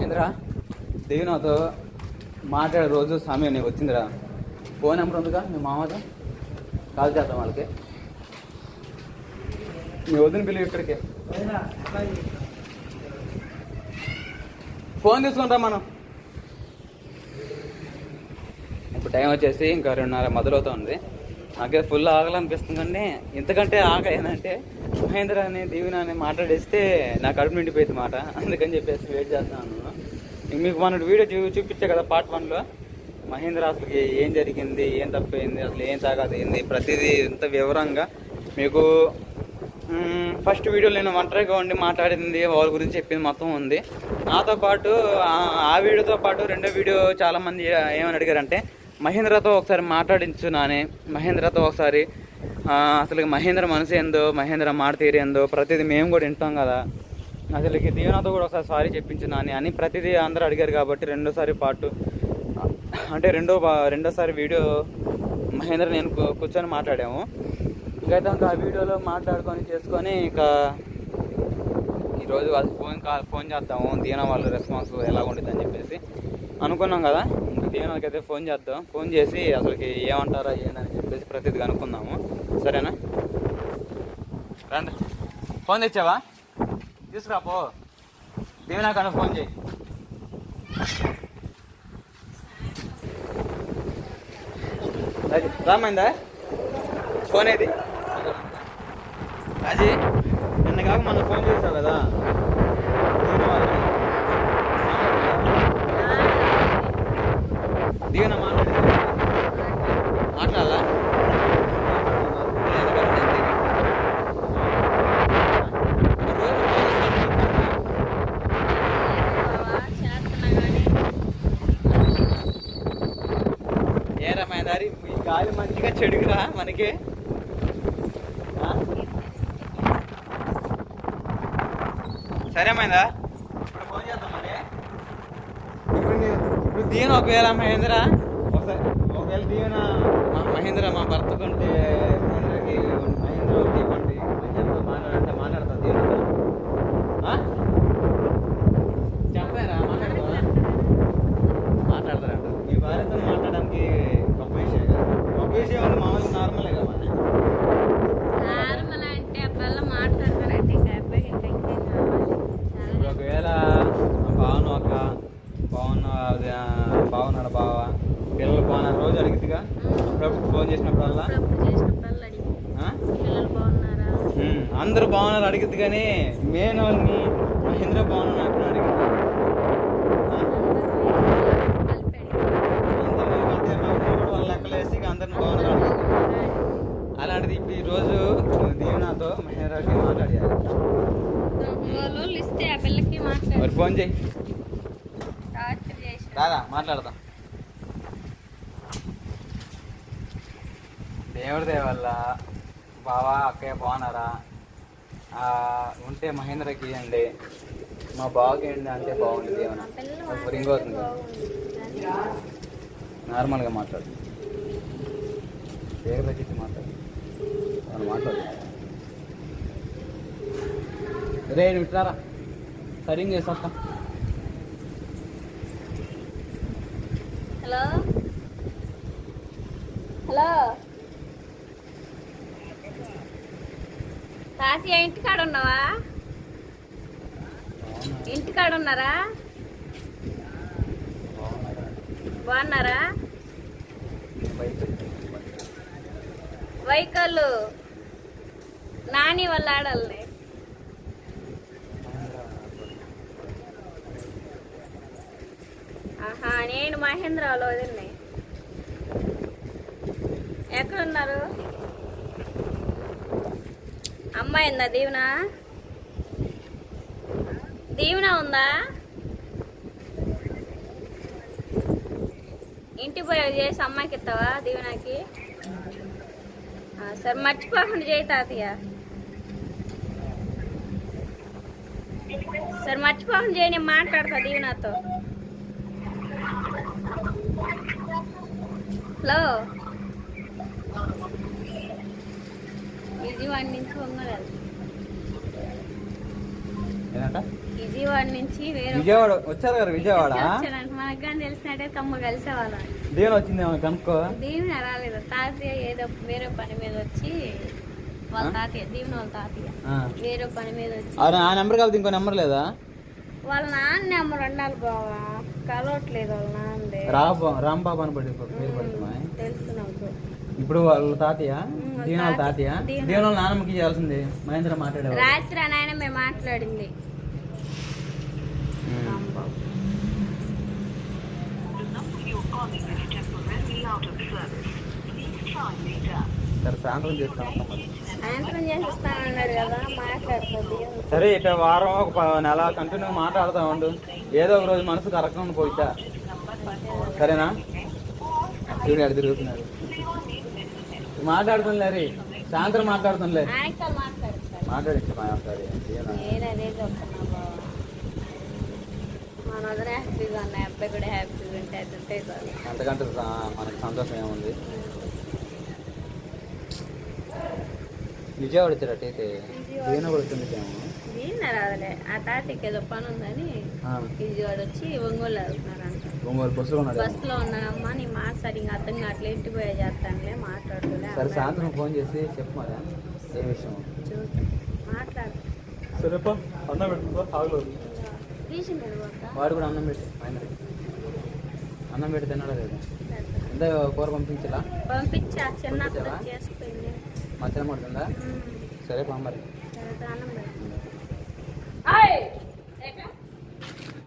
మహేంద్ర దేవి నాతో మాట్లాడే రోజు సమయం నీకు వచ్చిందిరా. ఫోన్ నెంబర్ ఉందిగా మీ మామతో, కాల్ చేద్దాం వాళ్ళకి. మీ వదిన పిల్లలు ఇక్కడికి ఫోన్ తీసుకుంటాం మనం. ఇప్పుడు టైం వచ్చేసి ఇంకా 2:30 మొదలవుతుంది. నాకే ఫుల్ ఆగలనిపిస్తుంది. కానీ ఇంతకంటే ఆగ ఏంటంటే మహేంద్ర అని దీవెన అని మాట్లాడేస్తే నా కడుపు నిండిపోయింది మాట. అందుకని చెప్పేసి వెయిట్ చేస్తున్నాను. మీకు మన వీడియో చూపించే కదా పార్ట్ 1లో మహేంద్ర అసలుకి ఏం జరిగింది, ఏం తప్పైంది, అసలు ఏం తాగయింది, ప్రతిదీ ఇంత వివరంగా మీకు ఫస్ట్ వీడియోలో నేను ఒంటరిగా ఉండి మాట్లాడింది వాళ్ళ గురించి చెప్పింది మొత్తం ఉంది. నాతో పాటు ఆ వీడియోతో పాటు రెండో వీడియో చాలామంది ఏమని అడిగారంటే మహేంద్రతో ఒకసారి మాట్లాడించు నాని, మహేంద్రతో ఒకసారి అసలు మహేంద్ర మనసు ఏందో, మహేంద్ర మాట తీరు ఏందో ప్రతిదీ మేము కూడా వింటాం కదా, అసలుకి దీవెనతో కూడా ఒకసారి సారీ చెప్పించు నాని అని ప్రతిదీ అందరూ అడిగారు. కాబట్టి రెండోసారి పాటు అంటే రెండోసారి వీడియో మహేంద్ర నేను కూర్చొని మాట్లాడాము. ఇంకైతే ఆ వీడియోలో మాట్లాడుకొని చేసుకొని ఇంకా ఈరోజు వాళ్ళు ఫోన్ చేద్దాము, దీవెన వాళ్ళ రెస్పాన్స్ ఎలా ఉంటుందని చెప్పేసి అనుకున్నాం కదా. ఇంకా దీవెనకి అయితే ఫోన్ చేద్దాం. ఫోన్ చేసి అసలుకి ఏమంటారా ఏందని చెప్పేసి ప్రతిదీ కనుక్కుందాము. సరేనా? రండి. ఫోన్ తెచ్చావా? తీసుకురాపో. దీవెన కన్నా ఫోన్ చేయి. రామైందా ఫోన్? ఏది అది నిన్న కాక మనం ఫోన్ చేసావు కదా, దీవెన మాట్లాడాలా? ఏ రమైందారి మీ గాలి మంచిగా చెడుగురా మనకి. సరేమైందా? ఇప్పుడు ఫోన్ చేద్దాం. మరి ఇప్పుడు దీవెన ఒకవేళ మహేంద్ర ఒకవేళ దీవెన మహేంద్ర మా భర్త కంటే మహేంద్రకి మహేంద్ర ఇవ్వండి మహేంద్రతో మాట్లాడంటే మాట్లాడతా దీవెనతో. చెప్పారా? మాట్లాడతారంట. మీ భార్యతో మాట్లాడడానికి గొప్ప విషయం కదా. గొప్ప విషయం అంటే మామూలు నార్మలే కదా. ఒకవేళ బాగున్నాడు బావ, పిల్లలు బాగున్నారు రోజు అడిగిద్దిగా అప్పుడప్పుడు ఫోన్ చేసినప్పుడల్లా అందరూ బాగున్నారు అడిగిద్ది. కానీ మెయిన్ వాళ్ళని మహేంద్ర బాగున్నా అప్పుడు అడిగింది. వాళ్ళ లెక్కలు వేసి అందరిని బాగున్నారు అడిగింది. అలాంటిది ఇప్పుడు ఈరోజు దీవెనతో మహేంద్రకి మాట్లాడారు. మరి ఫోన్ చేయి రాదా, మాట్లాడదాం. దేవుడి దయ వల్ల బావా అక్కయ్య బాగున్నారా, ఉంటే మహేంద్రకి ఇవ్వండి, మా బావకి ఏంటి అంటే బాగుంటుంది. ఏమన్నా రింగ్ అవుతుంది. నార్మల్గా మాట్లాడు, పేరు తగ్గించి మాట్లాడు. రే మిట్రారా సరింగ్ చేస్తా. హలో హలో తాతయ్య ఇంటికాడ ఉన్నావా? ఇంటికాడ ఉన్నారా? బాగున్నారా? వైకల్లు నాని వాళ్ళ ఆడాలని. ఆహా, నేను మహేంద్రలో వదిలినాయి. ఎక్కడున్నారు? అమ్మాయి ఉందా? దీవెన ఉందా? ఇంటికి పోయి చేసి అమ్మాయికి ఇస్తావా దీవెనకి? సరే మర్చిపోకుండా చేయి తాతయ్య. సరే మర్చిపోకుండా చేయి, నేను మాట్లాడతా దీవెనతో. హలో ఇది వాడి నుంచి పొంగలేదు. విజయవాడ నుంచి వేరే విజయవాడ వచ్చారు కదా విజయవాడ వచ్చారంట. మనకు కానీ తెలిసినట్టే తమ్మ కలిసేవాళ్ళం. దేని వచ్చిందేమో కనుక్కో. దీవెన రాలేదు, తాతయ్య ఏదో వేరే పని మీద వచ్చి వాళ్ళ తాతయ్య దీవెన వాళ్ళ తాతయ్య వేరే పని మీద వచ్చి ఆ నెంబర్ కాబట్టి ఇంకో నెంబర్ లేదా? వాళ్ళ నాన్న నెంబర్ ఉండాలి బావా, కలవట్లేదు వాళ్ళ నాన్నదే. రాంబాబు అని పడి పేరు పడుతున్నా. తెలుసు నాకు. ఇప్పుడు వాళ్ళ తాతయ్య దీని వాళ్ళ తాతయ్య దీని వాళ్ళ నాన్నమ్మకి చేయాల్సింది మహేంద్ర మాట్లాడేవాడు. రాత్రి నాయన మేము మాట్లాడింది. సరే సాయంత్రం చేస్తాం. సాయంత్రం చేసిస్తానన్నాడు కదా, మాట్లాడుతుంది. సరే ఇక వారం ఒక నెల కంటిన్యూ మాట్లాడుతూ ఉండు. ఏదో ఒక రోజు మనసు కరెక్ట్గా పోయిద్దా? సరేనా? చూడు అడి తిరుగుతున్నారు. మాట్లాడుతుందిలే, సాయంత్రం మాట్లాడుతుందిలే. మాట్లాడించు మా ఒకసారి. నేనదే చెప్తున్నా బావ, మన వదిన హ్యాపీగా ఉన్నాయి, అబ్బాయి కూడా హ్యాపీగా ఉంటే అది ఉంటే చాలు. అంతకంటే మనకు సంతోషం ఏముంది. విజయవాడ వచ్చారట్టయితే దీని కూడా వచ్చింది. దీన్ని రాదులే, ఆ తాతకి ఏదో పని ఉందని విజయవాడ వచ్చి ఒంగోలు వెళ్తున్నారంట. ఒంగోలు బస్సులో ఉన్నారమ్మా. నీ మాట సరిగ్గా అర్థం కావట్లే, ఇంటికి పోయే చేస్తానులే, మాట్లాడుతులే. సరే సాయంత్రం ఫోన్ చేసి చెప్పు మరి ఏ విషయం మాట్లాడు. సరేపా అన్నం పెట్టుకో. వాడు కూడా అన్నం పెట్టి అన్నం పెట్టి తిన్నాడా లేదా? ఎంత కూర పంపించలా? పంపించా, చిన్న చేసుకుంది. మధ్యాహ్నం పడుతుందా? సరే పా మరి. అన్నం పెట్టి